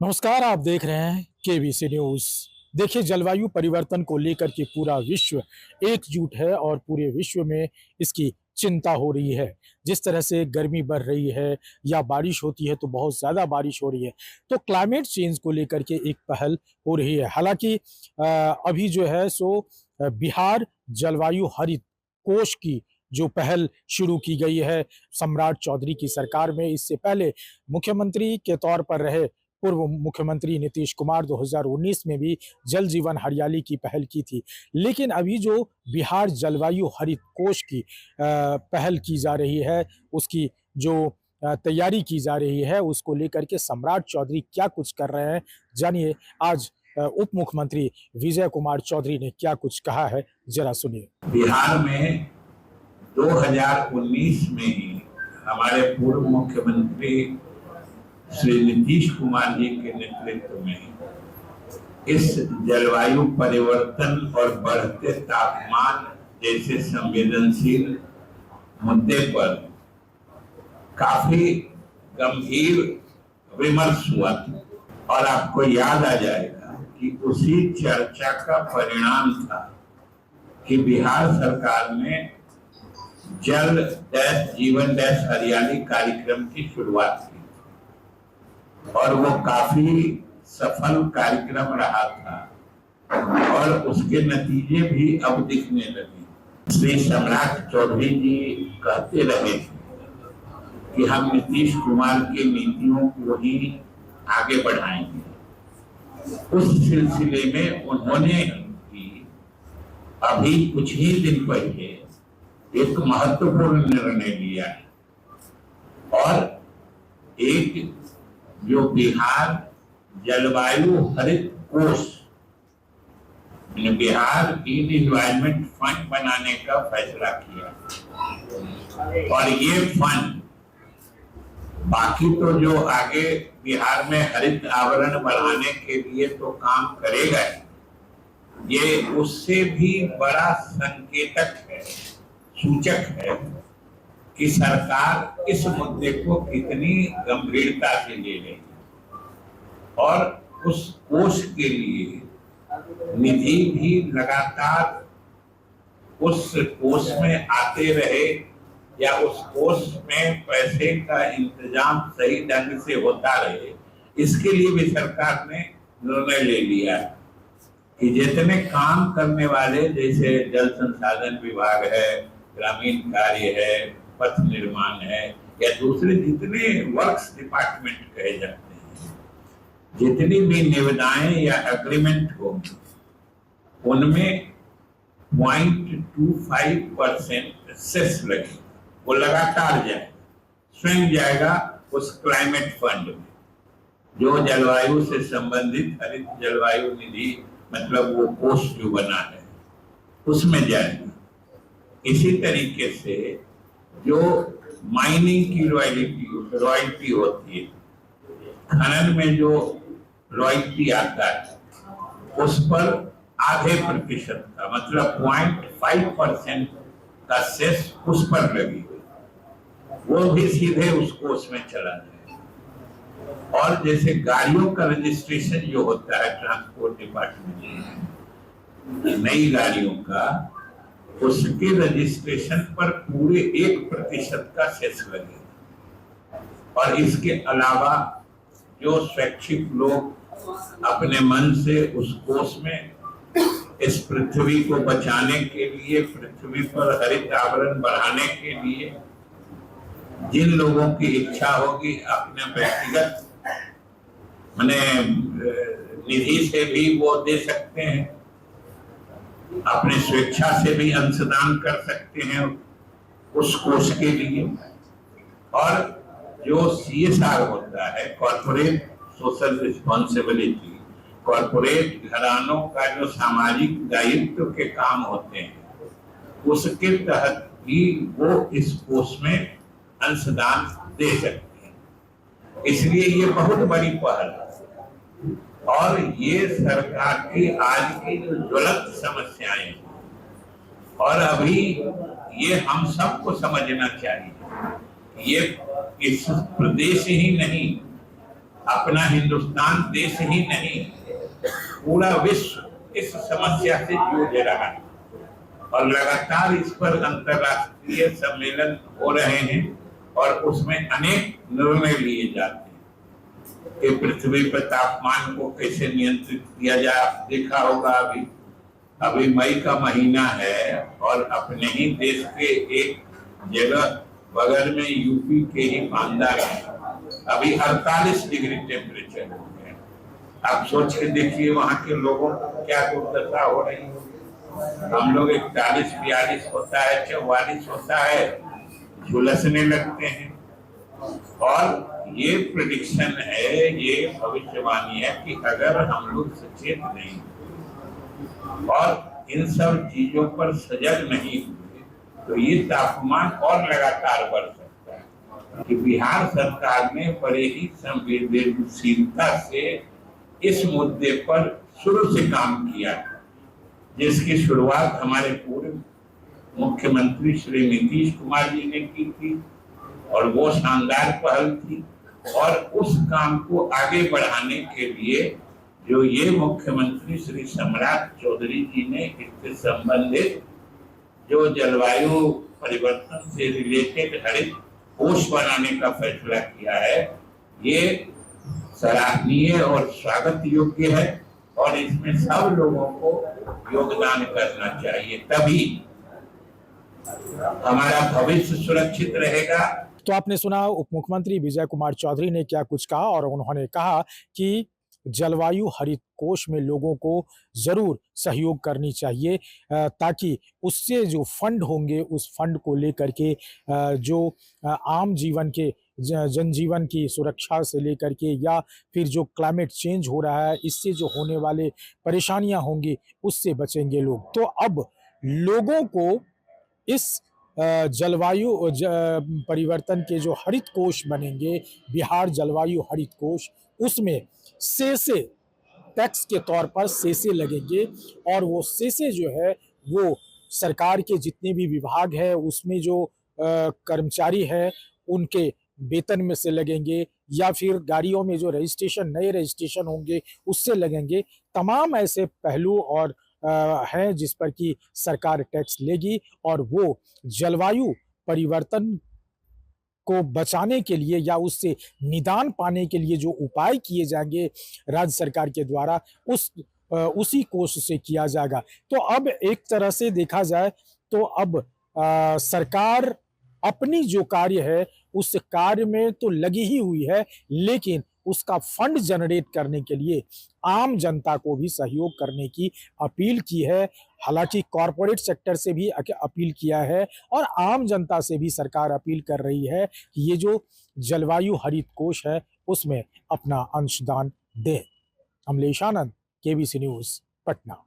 नमस्कार, आप देख रहे हैं केबीसी न्यूज। देखिए, जलवायु परिवर्तन को लेकर के पूरा विश्व एकजुट है और पूरे विश्व में इसकी चिंता हो रही है। जिस तरह से गर्मी बढ़ रही है या बारिश होती है तो बहुत ज़्यादा बारिश हो रही है, तो क्लाइमेट चेंज को लेकर के एक पहल हो रही है। हालांकि अभी जो है सो बिहार जलवायु हरित कोष की जो पहल शुरू की गई है सम्राट चौधरी की सरकार में, इससे पहले मुख्यमंत्री के तौर पर रहे पूर्व मुख्यमंत्री नीतीश कुमार 2019 में भी जल जीवन हरियाली की पहल की थी। लेकिन अभी जो बिहार जलवायु हरित कोष की पहल की जा रही है, उसकी जो तैयारी की जा रही है, उसको लेकर के सम्राट चौधरी क्या कुछ कर रहे हैं, जानिए आज उप मुख्यमंत्री विजय कुमार चौधरी ने क्या कुछ कहा है, जरा सुनिए। बिहार में 2019 में ही हमारे पूर्व मुख्यमंत्री श्री नीतीश कुमार जी के नेतृत्व में इस जलवायु परिवर्तन और बढ़ते तापमान जैसे संवेदनशील मुद्दे पर काफी गंभीर विमर्श हुआ था। और आपको याद आ जाएगा कि उसी चर्चा का परिणाम था कि बिहार सरकार ने जल डैश जीवन डैश हरियाली कार्यक्रम की शुरुआत की और वो काफी सफल कार्यक्रम रहा था और उसके नतीजे भी अब दिखने लगे। श्री सम्राट चौधरी जी कहते रहे कि हम नीतीश कुमार की नीतियों को ही आगे बढ़ाएंगे। उस सिलसिले में उन्होंने भी अभी कुछ ही दिन पहले एक महत्वपूर्ण निर्णय लिया है और एक जो बिहार जलवायु हरित कोष बिहार ग्रीन एनवायरमेंट फंड बनाने का फैसला किया। और ये फंड बाकी तो जो आगे बिहार में हरित आवरण बढ़ाने के लिए तो काम करेगा, ये उससे भी बड़ा संकेतक है, सूचक है कि सरकार इस मुद्दे को कितनी गंभीरता से ले रही है और उस कोष के लिए निधि भी लगातार उस कोष में आते रहे या उस कोष में पैसे का इंतजाम सही ढंग से होता रहे, इसके लिए भी सरकार ने निर्णय ले लिया है कि जितने काम करने वाले जैसे जल संसाधन विभाग है, ग्रामीण कार्य है, पथ निर्माण है या दूसरे जितने वर्क्स डिपार्टमेंट कहे जाते हैं, जितनी भी निविदाएं या एग्रीमेंट हो उनमें 0.25% सेस लगे, वो लगातार जाए स्वयं जाएगा उस क्लाइमेट फंड में जो जलवायु से संबंधित हरित जलवायु निधि मतलब वो कोष जो बना है उसमें जाएगा। इसी तरीके से जो माइनिंग की रॉयल्टी होती है, खनन में जो रॉयल्टी आता है उस पर आधे प्रतिशत का मतलब 0.5% का सेस उस पर लगी हुई, वो भी सीधे उस कोष में चला जाए। और जैसे गाड़ियों का रजिस्ट्रेशन जो होता है ट्रांसपोर्ट डिपार्टमेंट में नई गाड़ियों का, उसके रजिस्ट्रेशन पर पूरे 1% का सेस लगेगा। और इसके अलावा जो स्वैच्छिक लोग अपने मन से उस कोष में इस पृथ्वी को बचाने के लिए, पृथ्वी पर हरित आवरण बढ़ाने के लिए जिन लोगों की इच्छा होगी अपने व्यक्तिगत निधि से भी वो दे सकते हैं, अपने स्वेच्छा से भी अंशदान कर सकते हैं उस कोष के लिए। और जो CSR होता है, कॉर्पोरेट सोशल रिस्पॉन्सिबिलिटी, कॉर्पोरेट घरानों का जो सामाजिक दायित्व के काम होते हैं, उसके तहत भी वो इस कोष में अंशदान दे सकते हैं। इसलिए ये बहुत बड़ी पहल है और ये सरकार की आज की जो ज्वलंत समस्याएं हैं और अभी ये हम सबको समझना चाहिए, ये इस प्रदेश ही नहीं अपना हिंदुस्तान देश ही नहीं, पूरा विश्व इस समस्या से जूझ रहा है और लगातार इस पर अंतर्राष्ट्रीय सम्मेलन हो रहे हैं और उसमें अनेक निर्णय लिए जाते हैं कि पृथ्वी पर तापमान को कैसे नियंत्रित किया जाए। आप देखा होगा अभी मई का महीना है और अपने ही देश के एक जगह बगल में यूपी के ही बांदा में अभी 48 डिग्री टेम्परेचर हो गया। आप सोच के देखिए वहां के लोगों को क्या दुर्दशा हो रही है। हम लोग 41-42 होता है, 44 होता है, झुलसने लगते हैं। और ये प्रेडिक्शन है, ये भविष्यवाणी है कि अगर हम लोग सचेत नहीं और इन सब चीजों पर सजग नहीं हुए तो ये तापमान और लगातार बढ़ सकता है। कि बिहार सरकार ने बड़े ही संवेदनशीलता से इस मुद्दे पर शुरू से काम किया, जिसकी शुरुआत हमारे पूर्व मुख्यमंत्री श्री नीतीश कुमार जी ने की थी और वो शानदार पहल थी। और उस काम को आगे बढ़ाने के लिए जो ये मुख्यमंत्री श्री सम्राट चौधरी जी ने इससे संबंधित जो जलवायु परिवर्तन से रिलेटेड हरित कोष बनाने का फैसला किया है, ये सराहनीय और स्वागत योग्य है और इसमें सब लोगों को योगदान करना चाहिए, तभी हमारा भविष्य सुरक्षित रहेगा। तो आपने सुना उप मुख्यमंत्री विजय कुमार चौधरी ने क्या कुछ कहा और उन्होंने कहा कि जलवायु हरित कोष में लोगों को जरूर सहयोग करनी चाहिए ताकि उससे जो फंड होंगे उस फंड को लेकर के जो आम जीवन के जनजीवन की सुरक्षा से लेकर के या फिर जो क्लाइमेट चेंज हो रहा है इससे जो होने वाले परेशानियां होंगी उससे बचेंगे लोग। तो अब लोगों को इस जलवायु परिवर्तन के जो हरित कोष बनेंगे, बिहार जलवायु हरित कोष, उसमें सेसे टैक्स के तौर पर सेसे लगेंगे और वो सेसे जो है वो सरकार के जितने भी विभाग है उसमें जो कर्मचारी है उनके वेतन में से लगेंगे या फिर गाड़ियों में जो रजिस्ट्रेशन नए रजिस्ट्रेशन होंगे उससे लगेंगे। तमाम ऐसे पहलू और हैं जिस पर कि सरकार टैक्स लेगी और वो जलवायु परिवर्तन को बचाने के लिए या उससे निदान पाने के लिए जो उपाय किए जाएंगे राज्य सरकार के द्वारा उसी कोष से किया जाएगा। तो अब एक तरह से देखा जाए तो अब सरकार अपनी जो कार्य है उस कार्य में तो लगी ही हुई है, लेकिन उसका फंड जनरेट करने के लिए आम जनता को भी सहयोग करने की अपील की है। हालांकि कॉरपोरेट सेक्टर से भी अपील किया है और आम जनता से भी सरकार अपील कर रही है कि ये जो जलवायु हरित कोष है उसमें अपना अंशदान दें। अमलेश आनंद, केबीसी न्यूज़, पटना।